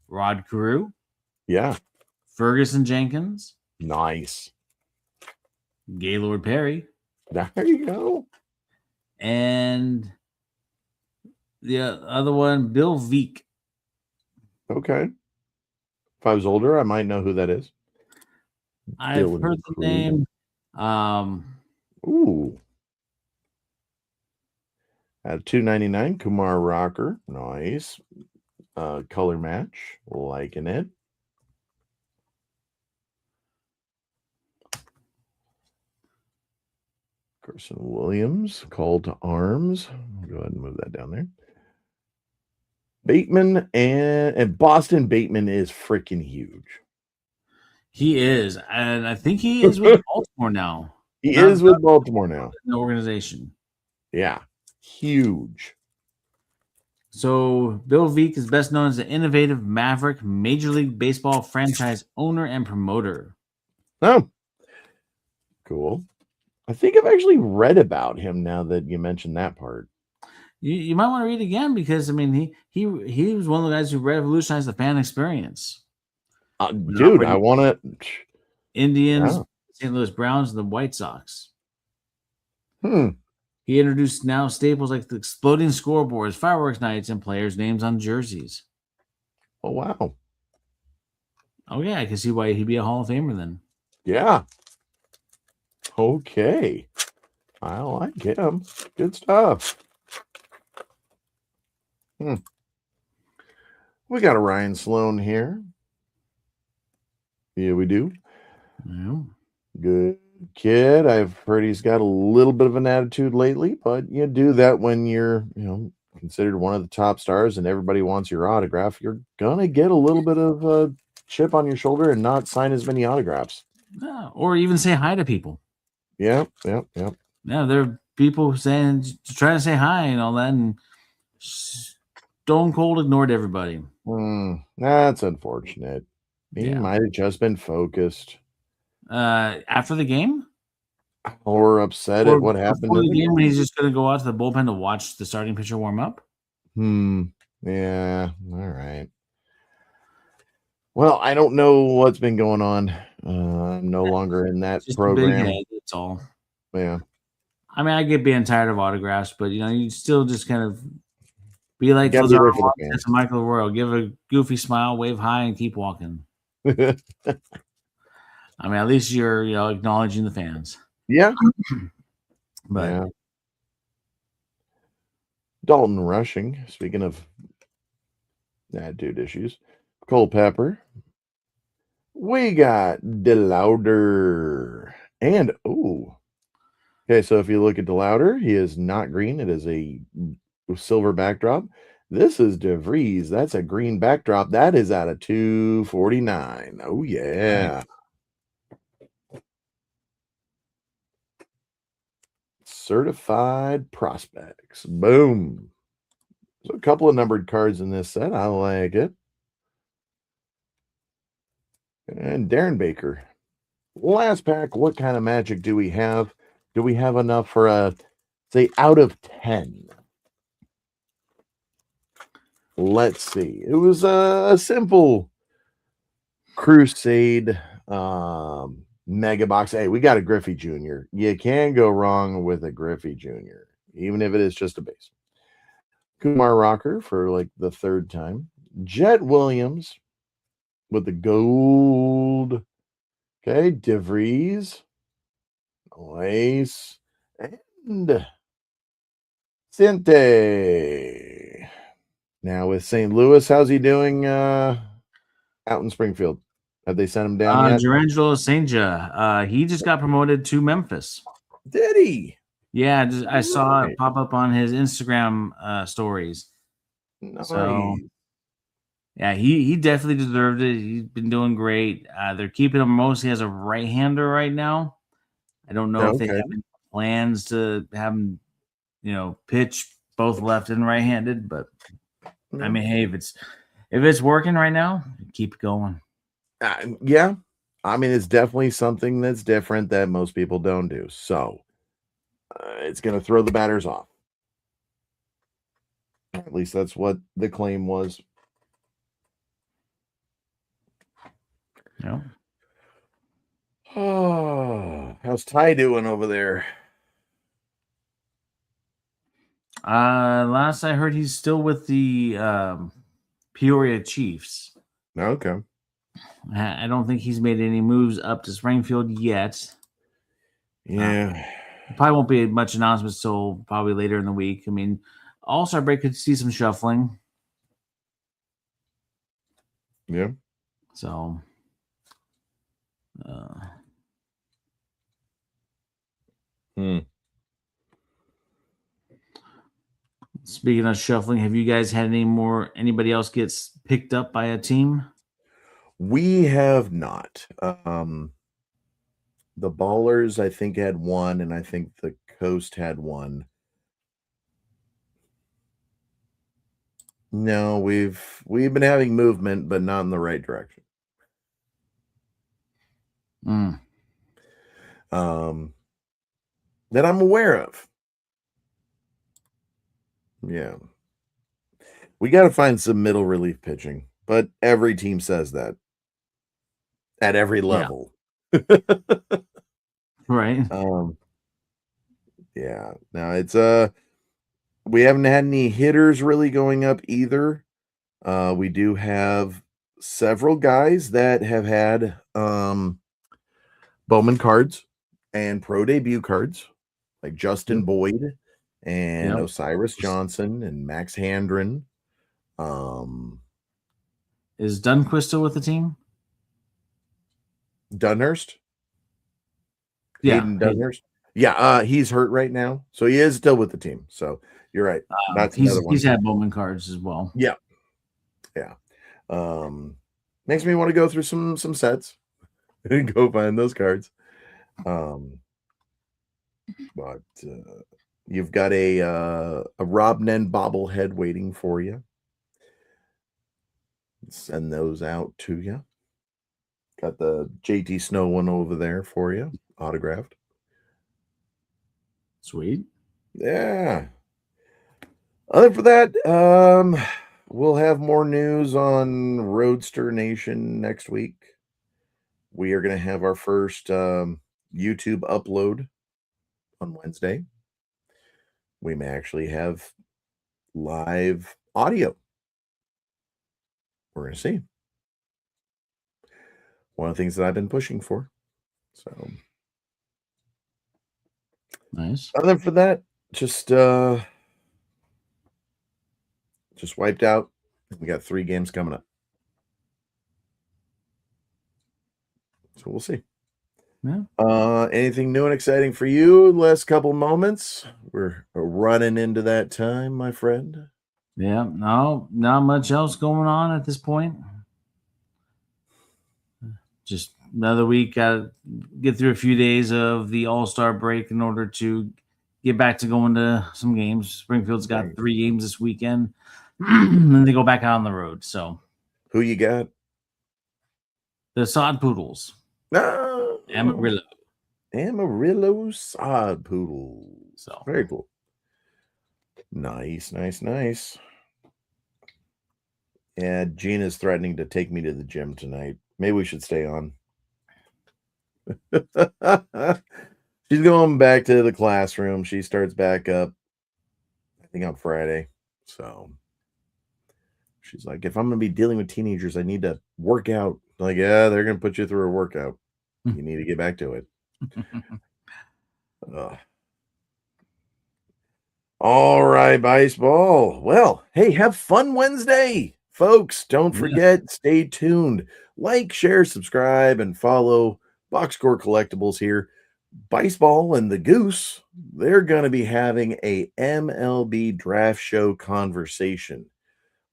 Rod Carew. Yeah. Ferguson Jenkins. Nice. Gaylord Perry. There you go. And the other one, Bill Veeck. Okay. If I was older, I might know who that is. I've Dylan heard the Crew. name. Ooh. At $2.99, Kumar Rocker. Nice. Color match. Liking it. Carson Williams, call to arms. I'll go ahead and move that down there. Bateman and Boston Bateman is freaking huge. He is, and I think he is with Baltimore now. He is with Baltimore now. The organization. Yeah, huge. So Bill Veeck is best known as the innovative maverick Major League Baseball franchise owner and promoter. Oh, cool. I think I've actually read about him now that you mentioned that part. You might want to read again because I mean he was one of the guys who revolutionized the fan experience. Dude, I want to. Indians, St. Louis Browns, and the White Sox. He introduced now staples like the exploding scoreboards, fireworks nights, and players' names on jerseys. Oh wow! Oh yeah, I can see why he'd be a Hall of Famer then. Yeah. Okay. I like him. Good stuff. We got a Ryan Sloan here. Yeah, we do. Yeah. Good kid. I've heard he's got a little bit of an attitude lately, but you do that when you're, considered one of the top stars and everybody wants your autograph. You're gonna get a little bit of a chip on your shoulder and not sign as many autographs. Or even say hi to people. Yep. Yeah, there are people trying to say hi and all that, and Stone Cold ignored everybody. That's unfortunate. He might have just been focused. After the game? Or upset at what happened in the game when he's just going to go out to the bullpen to watch the starting pitcher warm up? Yeah. All right. Well, I don't know what's been going on. I'm no longer in that just program. A big head, that's all. Yeah. I mean, I get being tired of autographs, but you still just kind of be like Michael Royal. Give a goofy smile, wave hi, and keep walking. I mean, at least you're acknowledging the fans. Yeah. But yeah. Dalton Rushing, speaking of attitude issues, Culpepper. We got DeLauder. And okay, so if you look at DeLauder, he is not green. It is a silver backdrop. This is DeVries. That's a green backdrop. That is out of 249. Oh, yeah. Nice. Certified prospects. Boom. So a couple of numbered cards in this set. I like it. And Darren Baker. Last pack. What kind of magic do we have? Do we have enough for a, say, out of 10? Let's see. It was a simple Crusade Mega Box. Hey, we got a Griffey Jr. You can't go wrong with a Griffey Jr., even if it is just a base. Kumar Rocker for like the third time. Jet Williams with the gold. Okay, DeVries. Nice. And Sente. Now with St. Louis, how's he doing out in Springfield? Have they sent him down yet? Gerangelo Sainja, he just got promoted to Memphis. Did he? Yeah, I saw Right. it pop up on his Instagram stories. Nice. So yeah, he definitely deserved it. He's been doing great. They're keeping him mostly as a right-hander right now. I don't know if they Okay. have any plans to have him, pitch both left and right-handed. But I mean, hey, if it's working right now, keep going. Yeah. I mean, it's definitely something that's different that most people don't do. So it's going to throw the batters off. At least that's what the claim was. Yeah. Oh, how's Ty doing over there? Last I heard, he's still with the Peoria Chiefs. Okay. I don't think he's made any moves up to Springfield yet. Yeah. Probably won't be much announcements till probably later in the week. I mean, All-Star break could see some shuffling. Yeah. So, Speaking of shuffling, have you guys had anybody else gets picked up by a team? We have not. The Ballers, I think, had one, and I think the Coast had one. No, we've been having movement, but not in the right direction. That I'm aware of. Yeah. We got to find some middle relief pitching, but every team says that at every level. Right. Yeah. Now it's we haven't had any hitters really going up either. We do have several guys that have had Bowman cards and pro debut cards, like Justin Boyd and Osiris Johnson and Max Handren. Is Dunquist still with the team? Dunhurst? Yeah. Hayden Dunhurst? Yeah, he's hurt right now. So he is still with the team. So you're right. That's another one. He's had Bowman cards as well. Yeah. Yeah. Makes me want to go through some sets and go find those cards. But you've got a Rob Nen bobblehead waiting for you. Send those out to you. Got the JT Snow one over there for you, autographed. Sweet. Yeah. Other for that, we'll have more news on Roadster Nation next week. We are going to have our first YouTube upload on Wednesday. We may actually have live audio. We're going to see. One of the things that I've been pushing for. So nice. Other for that, just wiped out. We got 3 games coming up. So we'll see. Yeah. Anything new and exciting for you? Last couple moments. We're running into that time, my friend. Yeah. No, not much else going on at this point. Just another week. Got to get through a few days of the All-Star break in order to get back to going to some games. Springfield's got 3 games this weekend. And then they go back out on the road. So who you got? The Sod Poodles. Oh, Amarillo Sod Poodles. So very cool. Nice. Yeah, Gina's threatening to take me to the gym tonight. Maybe we should stay on. She's going back to the classroom. She starts back up, I think, on Friday. So she's like, if I'm going to be dealing with teenagers, I need to work out. I'm like, yeah, they're going to put you through a workout. You need to get back to it. All right, Bice Ball. Well, hey, have fun Wednesday, folks. Don't forget, stay tuned. Like, share, subscribe, and follow Box Score Collectibles here. Bice Ball and the Goose, they're going to be having a MLB draft show conversation.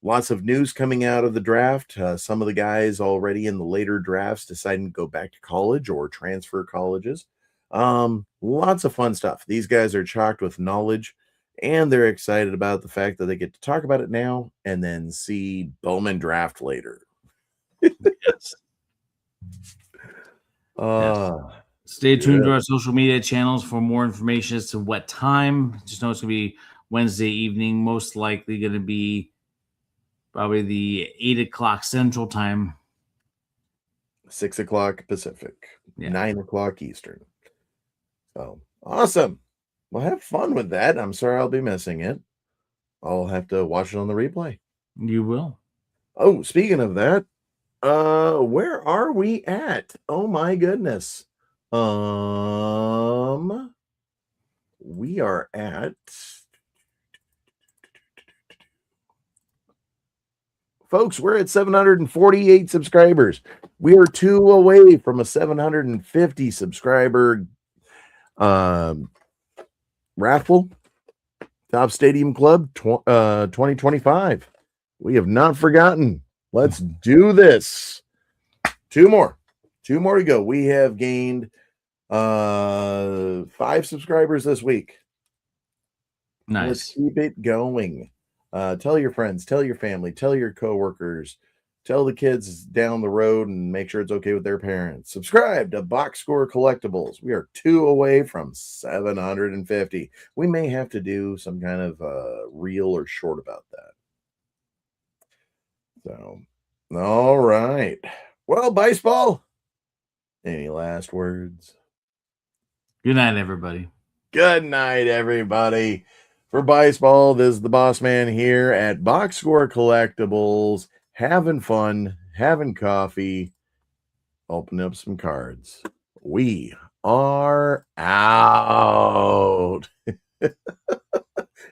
Lots of news coming out of the draft. Some of the guys already in the later drafts deciding to go back to college or transfer colleges. Lots of fun stuff. These guys are chocked with knowledge, and they're excited about the fact that they get to talk about it now and then see Bowman draft later. Yes. Stay tuned to our social media channels for more information as to what time. Just know it's going to be Wednesday evening, most likely going to be probably the 8 o'clock Central Time. 6 o'clock Pacific, 9 o'clock Eastern. So awesome. Well, have fun with that. I'm sorry I'll be missing it. I'll have to watch it on the replay. You will. Oh, speaking of that, where are we at? Oh my goodness. We are at, folks, we're at 748 subscribers. We are 2 away from a 750 subscriber raffle. Top Stadium Club 2025. We have not forgotten. Let's do this. 2 more to go. We have gained 5 subscribers this week. Nice. Let's keep it going. Tell your friends, tell your family, tell your coworkers, tell the kids down the road, and make sure it's okay with their parents. Subscribe to Box Score Collectibles. We are 2 away from 750. We may have to do some kind of reel or short about that. So, all right. Well, Bice Ball, any last words? Good night, everybody. Good night, everybody. For Bice Ball, this is the Boss Man here at Box Score Collectibles, having fun, having coffee, opening up some cards. We are out.